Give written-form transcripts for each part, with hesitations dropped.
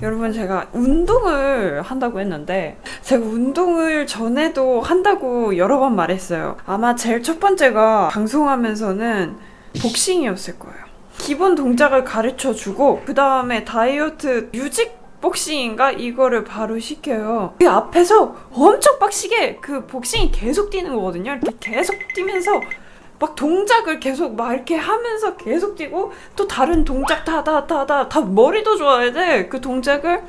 여러분, 제가 운동을 한다고 했는데 제가 운동을 전에도 한다고 여러 번 말했어요. 아마 제일 첫 번째가 방송하면서는 복싱이었을 거예요. 기본 동작을 가르쳐 주고 그 다음에 다이어트 뮤직 복싱인가? 이거를 바로 시켜요. 그 앞에서 엄청 빡시게 그 복싱이 계속 뛰는 거거든요. 이렇게 계속 뛰면서 막 동작을 계속 막 이렇게 하면서 계속 뛰고 또 다른 동작 다 머리도 좋아야 돼. 그 동작을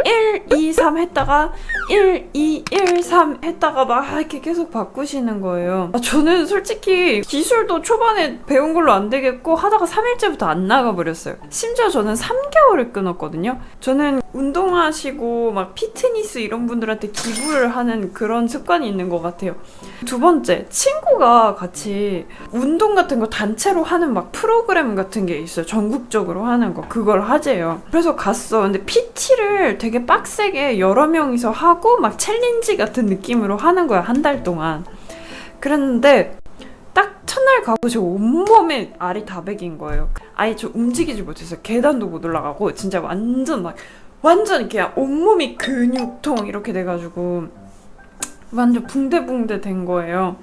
1, 2, 3 했다가 1, 2, 1, 3 했다가 막 이렇게 계속 바꾸시는 거예요. 저는 솔직히 기술도 초반에 배운 걸로 안 되겠고 하다가 3일째부터 안 나가버렸어요. 심지어 저는 3개월을 끊었거든요. 저는 운동하시고 막 피트니스 이런 분들한테 기부를 하는 그런 습관이 있는 것 같아요. 두 번째, 친구가 같이 운동 같은 거 단체로 하는 막 프로그램 같은 게 있어요. 전국적으로 하는 거. 그걸 하재요. 그래서 갔어. 근데 PT를 되게 빡세게 여러 명이서 하고 막 챌린지 같은 느낌으로 하는 거야. 한 달 동안. 그랬는데 딱 첫날 가고 제 온몸에 알이 다 배긴 거예요. 아예 저 움직이지 못했어요. 계단도 못 올라가고 진짜 완전 이렇게 온몸이 근육통 이렇게 돼가지고 완전 붕대붕대 된 거예요.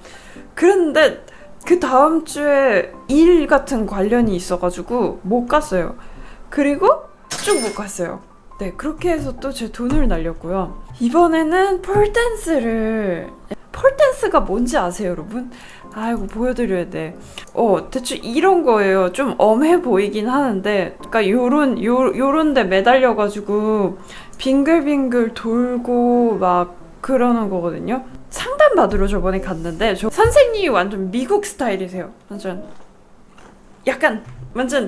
그랬는데 그 다음 주에 일 같은 관련이 있어가지고 못 갔어요. 그리고 쭉 못 갔어요. 네, 그렇게 해서 또 제 돈을 날렸고요. 이번에는 폴댄스가 뭔지 아세요, 여러분? 아이고, 보여드려야 돼. 대충 이런 거예요. 좀 엄해 보이긴 하는데, 그러니까 요런 데 매달려가지고 빙글빙글 돌고 막 그러는 거거든요. 상담 받으러 저번에 갔는데 선생님이 완전 미국 스타일이세요. 완전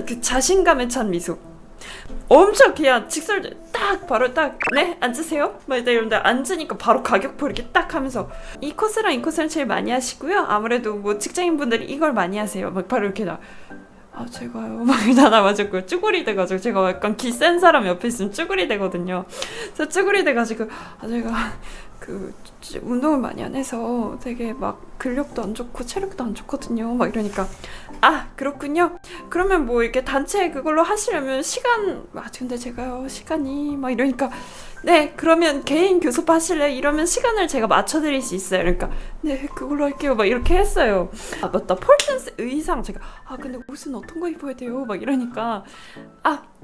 그 자신감에 찬 미소. 엄청 그냥 직설 바로 네 앉으세요 막 이러는데 앉으니까 바로 가격표 이렇게 딱 하면서 이 코스랑 제일 많이 하시고요. 아무래도 뭐 직장인분들이 이걸 많이 하세요. 막 바로 이렇게 제가요 막 이러다 맞았고요. 쭈구리 돼가지고 제가 약간 기 센 사람 옆에 있으면 쭈구리 되거든요. 그래서 쭈구리 돼가지고 제가 그 운동을 많이 안 해서 되게 막 근력도 안 좋고 체력도 안 좋거든요. 막 이러니까 그렇군요. 그러면 뭐 이렇게 단체 그걸로 하시려면 근데 제가요 시간이 막 이러니까 네 그러면 개인 교습 하실래? 이러면 시간을 제가 맞춰드릴 수 있어요. 그러니까 네 그걸로 할게요. 막 이렇게 했어요. 맞다, 폴댄스 의상 제가 근데 옷은 어떤 거 입어야 돼요? 막 이러니까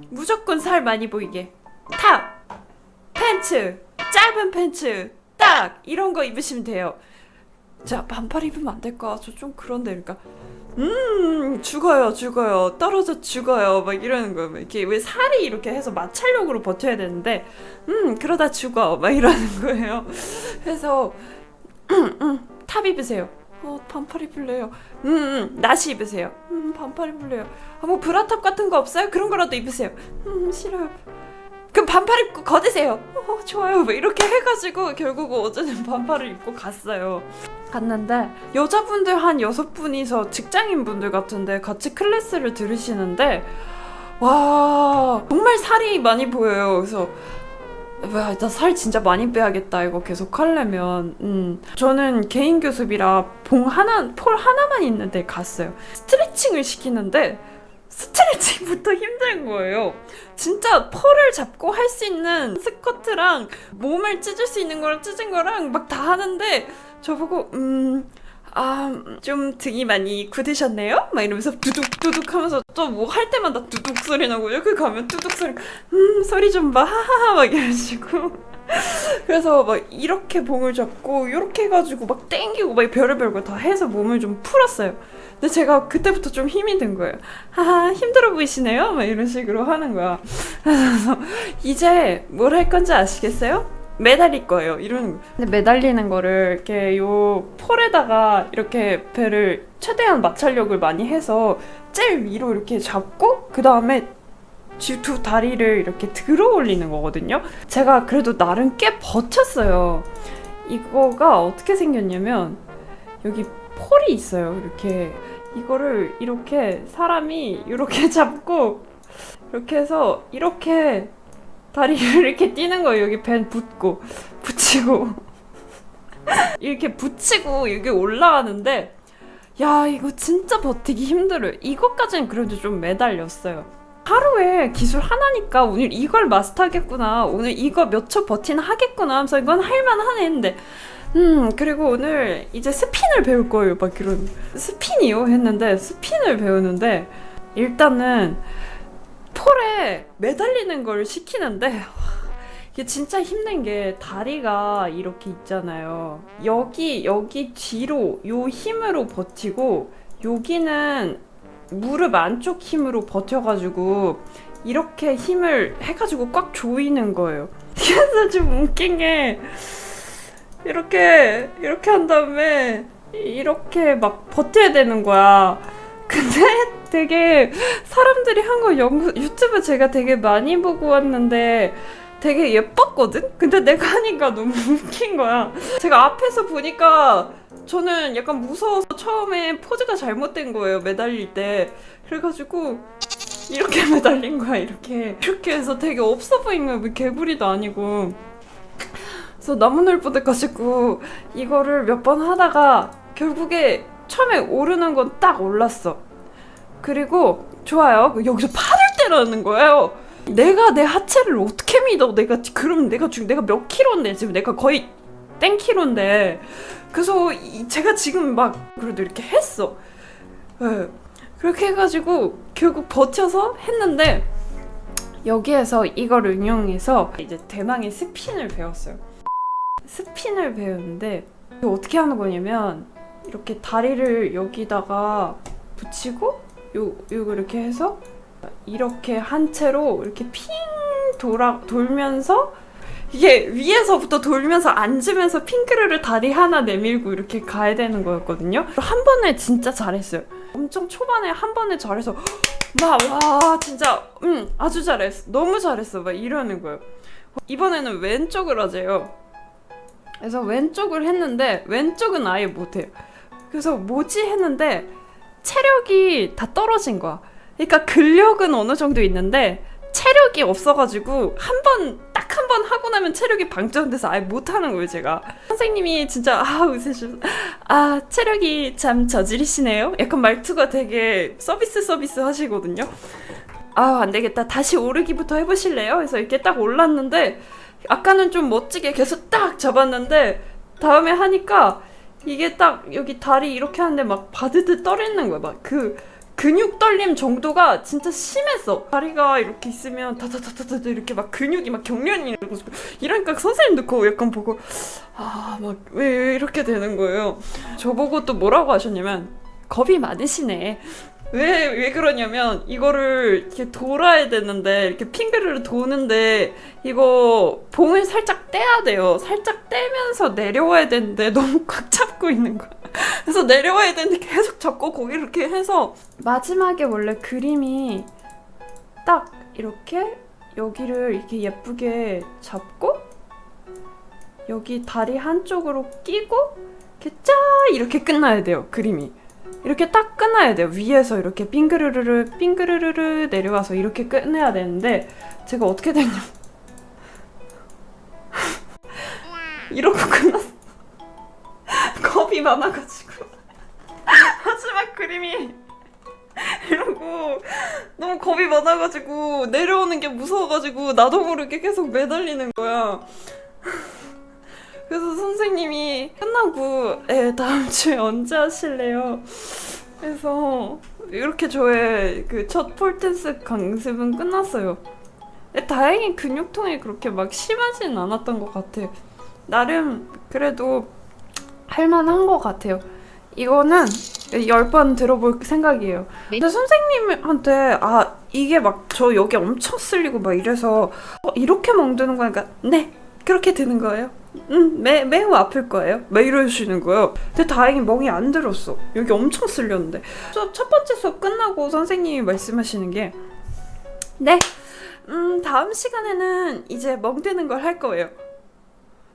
무조건 살 많이 보이게 탑 팬츠 짧은 팬츠 딱 이런 거 입으시면 돼요. 자, 반팔 입으면 안 될까? 저 좀 그런데. 그러니까 죽어요 떨어져 죽어요 막 이러는 거예요. 이렇게 왜 살이 이렇게 해서 마찰력으로 버텨야 되는데 그러다 죽어 막 이러는 거예요. 그래서 탑 입으세요. 반팔 입을래요. 나시 입으세요. 반팔 입을래요. 뭐 브라탑 같은 거 없어요? 그런 거라도 입으세요. 싫어요. 그럼 반팔 입고 거드세요. 좋아요. 뭐 이렇게 해가지고 결국 어제는 반팔을 입고 갔는데 여자분들 한 6분이서 직장인분들 같은데 같이 클래스를 들으시는데 와 정말 살이 많이 보여요. 그래서 나 살 진짜 많이 빼야겠다 이거 계속 하려면. 저는 개인 교습이라 폴 하나만 있는데 갔어요. 스트레칭을 시키는데 스트레칭부터 힘든 거예요. 진짜 펄을 잡고 할 수 있는 스쿼트랑 몸을 찢을 수 있는 거랑 찢은 거랑 막 다 하는데 저보고 좀 등이 많이 굳으셨네요? 막 이러면서 두둑두둑 하면서 또 뭐 할 때마다 두둑 소리 나고 여기 가면 두둑 소리 소리 좀 봐 하하하 막 이러시고 그래서 막 이렇게 봉을 잡고 이렇게 해가지고 막 땡기고 막 별의별 거 다 해서 몸을 좀 풀었어요. 근데 제가 그때부터 좀 힘이 든 거예요. 힘들어 보이시네요? 막 이런 식으로 하는 거야. 그래서 이제 뭘 할 건지 아시겠어요? 매달릴 거예요. 이러는 거. 근데 매달리는 거를 이렇게 요 폴에다가 이렇게 배를 최대한 마찰력을 많이 해서 제일 위로 이렇게 잡고 그 다음에 두 다리를 이렇게 들어 올리는 거거든요. 제가 그래도 나름 꽤 버텼어요. 이거가 어떻게 생겼냐면 여기 폴이 있어요. 이렇게 이거를 이렇게 사람이 이렇게 잡고 이렇게 해서 이렇게 다리를 이렇게 뛰는 거예요. 여기 배 붙이고 이렇게 붙이고 여기 올라가는데 야 이거 진짜 버티기 힘들어요. 이것까지는 그래도 좀 매달렸어요. 하루에 기술 하나니까 오늘 이걸 마스터하겠구나, 오늘 이거 몇 초 버티나 하겠구나 하면서 이건 할만하네 했는데 그리고 오늘 이제 스핀을 배울 거예요. 막 이런 스핀이요? 했는데 스핀을 배우는데 일단은 폴에 매달리는 걸 시키는데 이게 진짜 힘든 게 다리가 이렇게 있잖아요. 여기 뒤로 요 힘으로 버티고 여기는 무릎 안쪽 힘으로 버텨가지고 이렇게 힘을 해가지고 꽉 조이는 거예요. 그래서 좀 웃긴 게 이렇게 한 다음에 이렇게 막 버텨야 되는 거야. 근데 되게 사람들이 한 거 유튜브 제가 되게 많이 보고 왔는데 되게 예뻤거든? 근데 내가 하니까 너무 웃긴 거야. 제가 앞에서 보니까 저는 약간 무서워서 처음에 포즈가 잘못된 거예요, 매달릴 때. 그래가지고 이렇게 매달린 거야, 이렇게 해서 되게 없어 보인 거야. 뭐 개구리도 아니고. 그래서 나무늘보 가지고 이거를 몇 번 하다가 결국에 처음에 오르는 건 딱 올랐어. 그리고 좋아요, 여기서 팔을 때라는 거예요. 내가 내 하체를 어떻게 믿어? 그럼 내가 몇 킬로인데, 지금 내가 거의 땡 킬로인데. 그래서 제가 지금 막 그래도 이렇게 했어. 네. 그렇게 해가지고 결국 버텨서 했는데 여기에서 이걸 응용해서 이제 대망의 스핀을 배웠어요. 스핀을 배우는데 어떻게 하는 거냐면 이렇게 다리를 여기다가 붙이고 요거 이렇게 해서 이렇게 한 채로 이렇게 핑 돌면서 이게 위에서부터 돌면서 앉으면서 핑크르르 다리 하나 내밀고 이렇게 가야 되는 거였거든요. 한 번에 진짜 잘했어요. 엄청 초반에 한 번에 잘해서 막 와 진짜 아주 잘했어, 너무 잘했어 막 이러는 거예요. 이번에는 왼쪽을 하재요. 그래서 왼쪽을 했는데 왼쪽은 아예 못해요. 그래서 뭐지 했는데 체력이 다 떨어진 거야. 그러니까 근력은 어느 정도 있는데 체력이 없어가지고 딱 한 번 하고 나면 체력이 방전돼서 아예 못하는 거예요. 제가 선생님이 진짜 웃으시면서 체력이 참 저질이시네요, 약간 말투가 되게 서비스 하시거든요. 안되겠다, 다시 오르기부터 해보실래요? 그래서 이렇게 딱 올랐는데 아까는 좀 멋지게 계속 딱 잡았는데 다음에 하니까 이게 딱 여기 다리 이렇게 하는데 막 바드드 떨리는 거야. 막 그 근육 떨림 정도가 진짜 심했어. 다리가 이렇게 있으면 다다다다다 이렇게 막 근육이 막 경련이 일어나고 이러니까 선생님도 그거 약간 보고 막 왜 이렇게 되는 거예요. 저보고 또 뭐라고 하셨냐면 겁이 많으시네. 왜 그러냐면 이거를 이렇게 돌아야 되는데 이렇게 핑크를 도는데 이거 봉을 살짝 떼야 돼요. 살짝 떼면서 내려와야 되는데 너무 꽉 잡고 있는 거야. 그래서 내려와야 되는데 계속 잡고 거기 이렇게 해서 마지막에 원래 그림이 딱 이렇게 여기를 이렇게 예쁘게 잡고 여기 다리 한쪽으로 끼고 이렇게 이렇게 끝나야 돼요. 그림이 이렇게 딱 끝나야 돼요. 위에서 이렇게 빙그르르르 내려와서 이렇게 끝내야 되는데 제가 어떻게 됐냐 이러고 끝났어. 겁이 많아가지고 마지막 그림이 이러고 너무 겁이 많아가지고 내려오는 게 무서워가지고 나도 모르게 계속 매달리는 거야. 그래서 선생님이 끝나고 다음 주에 언제 하실래요? 그래서 이렇게 저의 그 첫 폴댄스 강습은 끝났어요. 다행히 근육통이 그렇게 막 심하진 않았던 것 같아요. 나름 그래도 할만한 것 같아요. 이거는 10번 들어볼 생각이에요. 근데 선생님한테 이게 막 저 여기 엄청 쓸리고 막 이래서 이렇게 멍드는 거니까 네 그렇게 드는 거예요. 매우 아플 거예요. 막 이러시는 거예요. 근데 다행히 멍이 안 들었어. 여기 엄청 쓸렸는데. 첫 번째 수업 끝나고 선생님이 말씀하시는 게 네, 다음 시간에는 이제 멍드는 걸 할 거예요.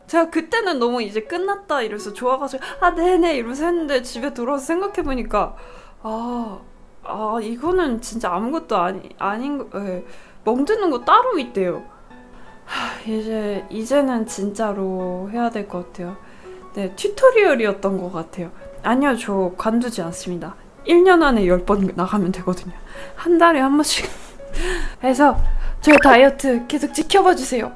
제가 그때는 너무 이제 끝났다 이래서 좋아가지고 네네 이러면서 했는데 집에 들어와서 생각해보니까 이거는 진짜 아무것도 아닌 거, 멍드는 거 따로 있대요. 이제는 진짜로 해야 될 것 같아요. 네, 튜토리얼이었던 것 같아요. 아니요, 저 관두지 않습니다. 1년 안에 10번 나가면 되거든요. 한 달에 한 번씩 그래서 저 다이어트 계속 지켜봐 주세요.